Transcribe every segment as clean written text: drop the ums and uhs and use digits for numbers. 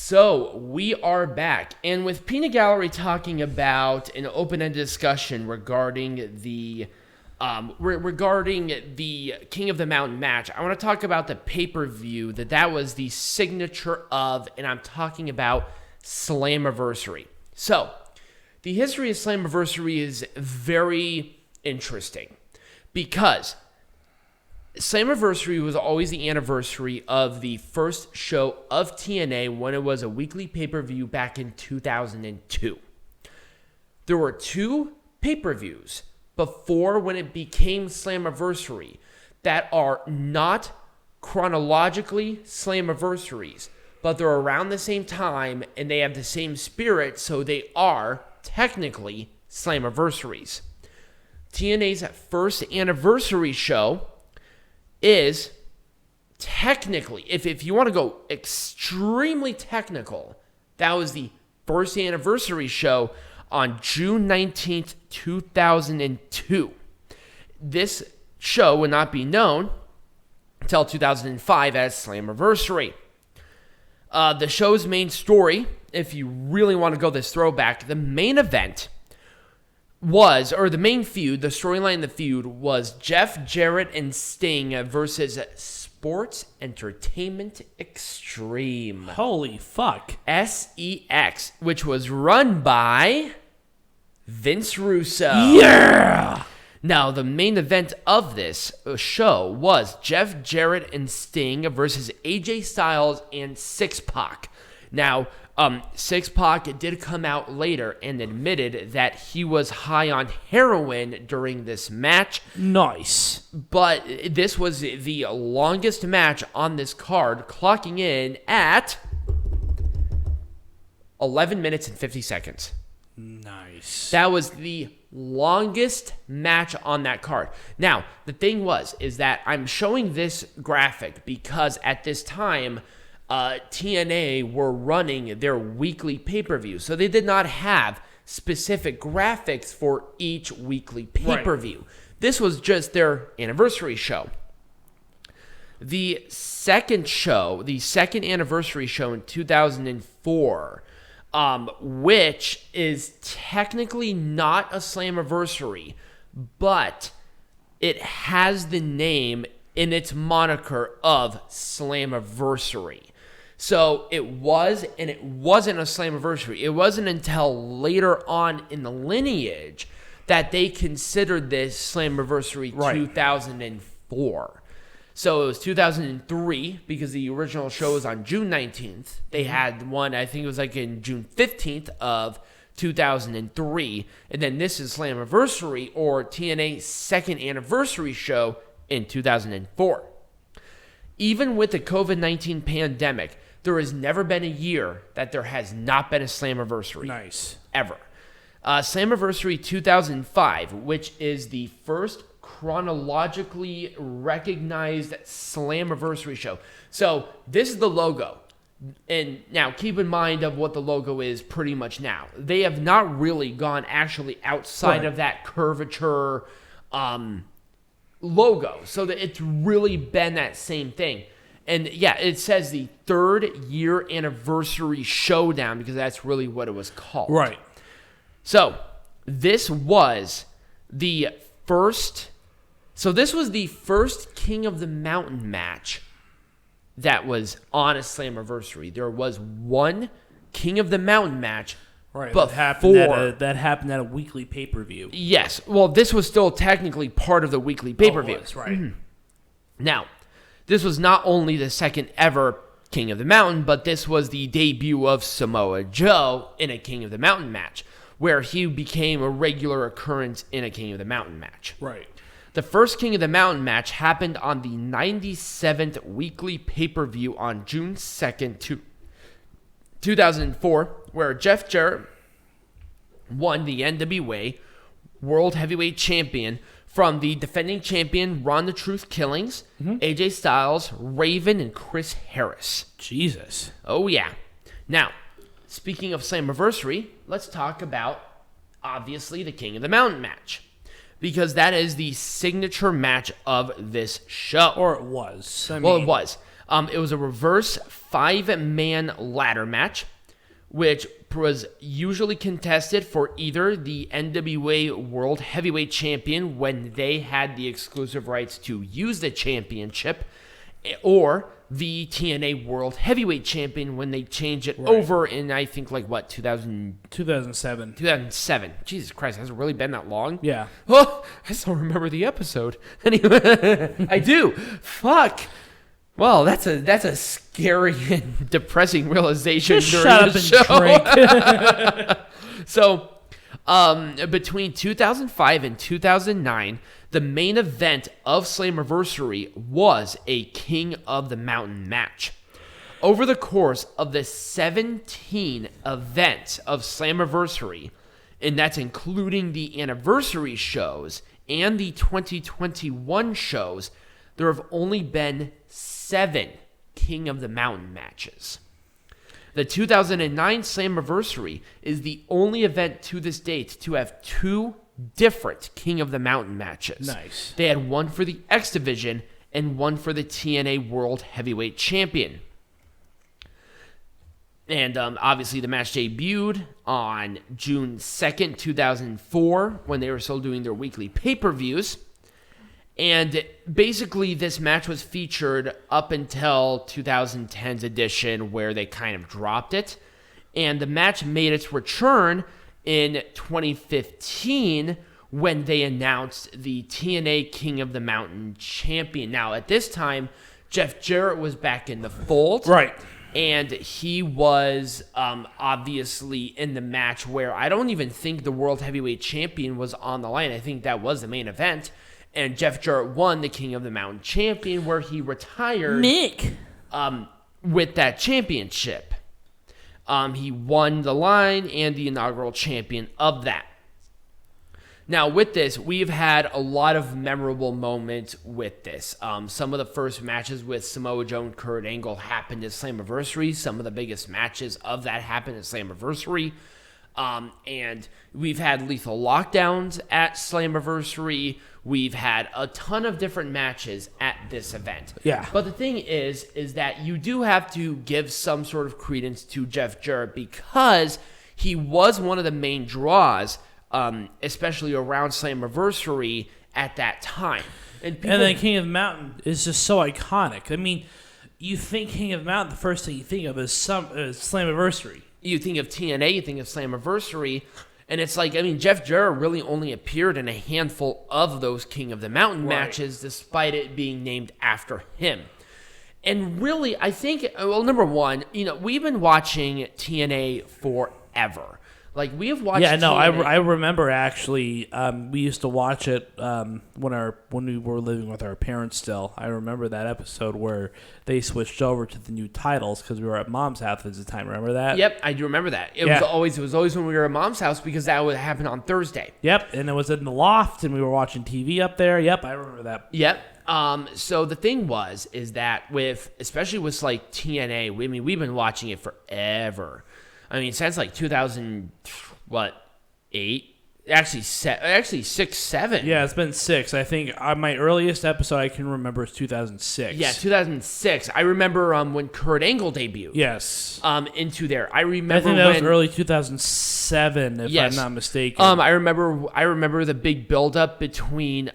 So we are back, and with Peanut Gallery talking about an open-ended discussion regarding the King of the Mountain match, I want to talk about the pay-per-view that was the signature of, and I'm talking about Slammiversary. So the history of Slammiversary is very interesting because Slammiversary was always the anniversary of the first show of TNA when it was a weekly pay-per-view back in 2002. There were two pay-per-views before when it became Slammiversary that are not chronologically Slammiversaries, but they're around the same time and they have the same spirit, so they are technically Slammiversaries. TNA's first anniversary show is technically, if you want to go extremely technical, that was the first anniversary show on June 19th, 2002. This show would not be known until 2005 as Slammiversary. The show's main story, if you really want to go this throwback, the main event was, or the main feud, the storyline of the feud was Jeff Jarrett and Sting versus Sports Entertainment Extreme. Holy fuck. SEX, which was run by Vince Russo. Yeah! Now, the main event of this show was Jeff Jarrett and Sting versus AJ Styles and Six Pac. Now, Six Pac did come out later and admitted that he was high on heroin during this match. Nice. But this was the longest match on this card, clocking in at 11 minutes and 50 seconds. Nice. That was the longest match on that card. Now, the thing is that I'm showing this graphic because at this time, TNA were running their weekly pay-per-view. So they did not have specific graphics for each weekly pay-per-view. Right. This was just their anniversary show. The second anniversary show in 2004, which is technically not a Slammiversary, but it has the name in its moniker of Slammiversary. So it was, and it wasn't a Slammiversary. It wasn't until later on in the lineage that they considered this Slammiversary 2004. So it was 2003 because the original show was on June 19th. They had one, I think it was like in June 15th of 2003. And then this is Slammiversary, or TNA's second anniversary show in 2004. Even with the COVID-19 pandemic, there has never been a year that there has not been a Slammiversary. Nice. Ever. Slammiversary 2005, which is the first chronologically recognized Slammiversary show. So this is the logo. And now keep in mind of what the logo is pretty much now. They have not really gone actually outside of that curvature logo. So that it's really been that same thing. And yeah, it says the 3rd year anniversary showdown because that's really what it was called. Right. So this was the first King of the Mountain match that was on a Slammiversary. There was one King of the Mountain match before. That happened at a weekly pay-per-view. Yes. Well, this was still technically part of the weekly pay-per-view. Oh, that's right. Mm-hmm. Now, this was not only the second ever King of the Mountain, but this was the debut of Samoa Joe in a King of the Mountain match, where he became a regular occurrence in a King of the Mountain match. Right. The first King of the Mountain match happened on the 97th weekly pay-per-view on June 2nd, 2004, where Jeff Jarrett won the NWA World Heavyweight Champion from the defending champion Ron the Truth Killings, AJ Styles, Raven, and Chris Harris. Jesus. Oh, yeah. Now, speaking of Slammiversary, let's talk about, obviously, the King of the Mountain match. Because that is the signature match of this show. Or it was. Well, it was. It was a reverse 5-man ladder match, which was usually contested for either the NWA World Heavyweight Champion when they had the exclusive rights to use the championship, or the TNA World Heavyweight Champion when they changed it over in, I think, 2007. 2007. Jesus Christ, has it really been that long? Yeah. Oh, I still remember the episode. Anyway, I do. Fuck. Well, that's a scary and depressing realization Just during shut the up and show. So, between 2005 and 2009, the main event of Slammiversary was a King of the Mountain match. Over the course of the 17 events of Slammiversary, and that's including the anniversary shows and the 2021 shows, there have only been 7 King of the Mountain matches. The 2009 Slammiversary is the only event to this date to have 2 different King of the Mountain matches. Nice. They had one for the X Division and one for the TNA World Heavyweight Champion. And obviously the match debuted on June 2nd, 2004, when they were still doing their weekly pay-per-views. And basically, this match was featured up until 2010's edition, where they kind of dropped it. And the match made its return in 2015 when they announced the TNA King of the Mountain champion. Now, at this time, Jeff Jarrett was back in the fold. Right. And he was obviously in the match where I don't even think the World Heavyweight Champion was on the line. I think that was the main event. And Jeff Jarrett won the King of the Mountain champion, where he retired with that championship. He won the line and the inaugural champion of that. Now, with this, we've had a lot of memorable moments with this. Some of the first matches with Samoa Joe and Kurt Angle happened at Slammiversary. Some of the biggest matches of that happened at Slammiversary. And we've had lethal lockdowns at Slammiversary. We've had a ton of different matches at this event. Yeah. But the thing is that you do have to give some sort of credence to Jeff Jarrett, because he was one of the main draws, especially around Slammiversary at that time. And then King of the Mountain is just so iconic. I mean, you think King of the Mountain, the first thing you think of is Slammiversary. You think of TNA, you think of Slammiversary, and it's like, I mean, Jeff Jarrett really only appeared in a handful of those King of the Mountain matches, despite it being named after him. And really, I think, well, number one, we've been watching TNA forever. Like, we have watched. Yeah, no, TNA. I remember actually. We used to watch it when we were living with our parents. Still, I remember that episode where they switched over to the new titles because we were at Mom's house at the time. Remember that? Yep, I do remember that. It was always when we were at Mom's house, because that would happen on Thursday. Yep, and it was in the loft, and we were watching TV up there. Yep, I remember that. Yep. So the thing is that especially with like TNA, we've been watching it forever. I mean, since like 2008? Actually, 6, 7. Yeah, it's been 6. I think my earliest episode I can remember is 2006. Yeah, 2006. I remember when Kurt Angle debuted. Yes. Into there. I remember. I think that was early 2007, if I'm not mistaken. I remember the big buildup between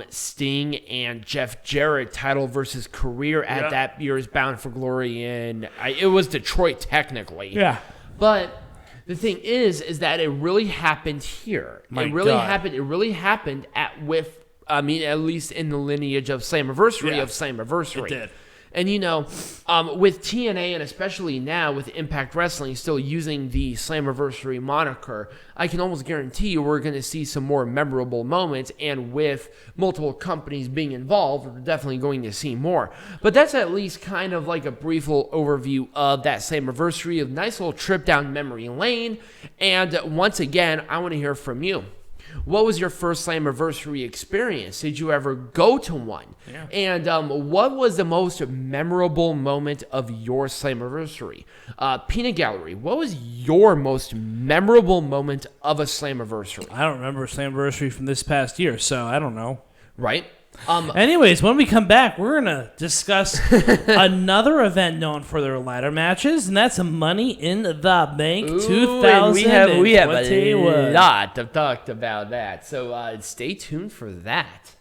Sting and Jeff Jarrett, title versus career at that year's Bound for Glory it was Detroit technically. Yeah. But the thing is that it really happened here. It really happened at least in the lineage of Slammiversary. It did. And, with TNA, and especially now with Impact Wrestling still using the Slammiversary moniker, I can almost guarantee you we're going to see some more memorable moments. And with multiple companies being involved, we're definitely going to see more. But that's at least kind of like a brief little overview of that Slammiversary, a nice little trip down memory lane. And once again, I want to hear from you. What was your first Slammiversary experience? Did you ever go to one? Yeah. And what was the most memorable moment of your Slammiversary? Peanut Gallery, what was your most memorable moment of a Slammiversary? I don't remember Slammiversary from this past year, so I don't know. Right? Anyways, when we come back, we're going to discuss another event known for their ladder matches, and that's Money in the Bank 2021. We have a lot to talk about that, so stay tuned for that.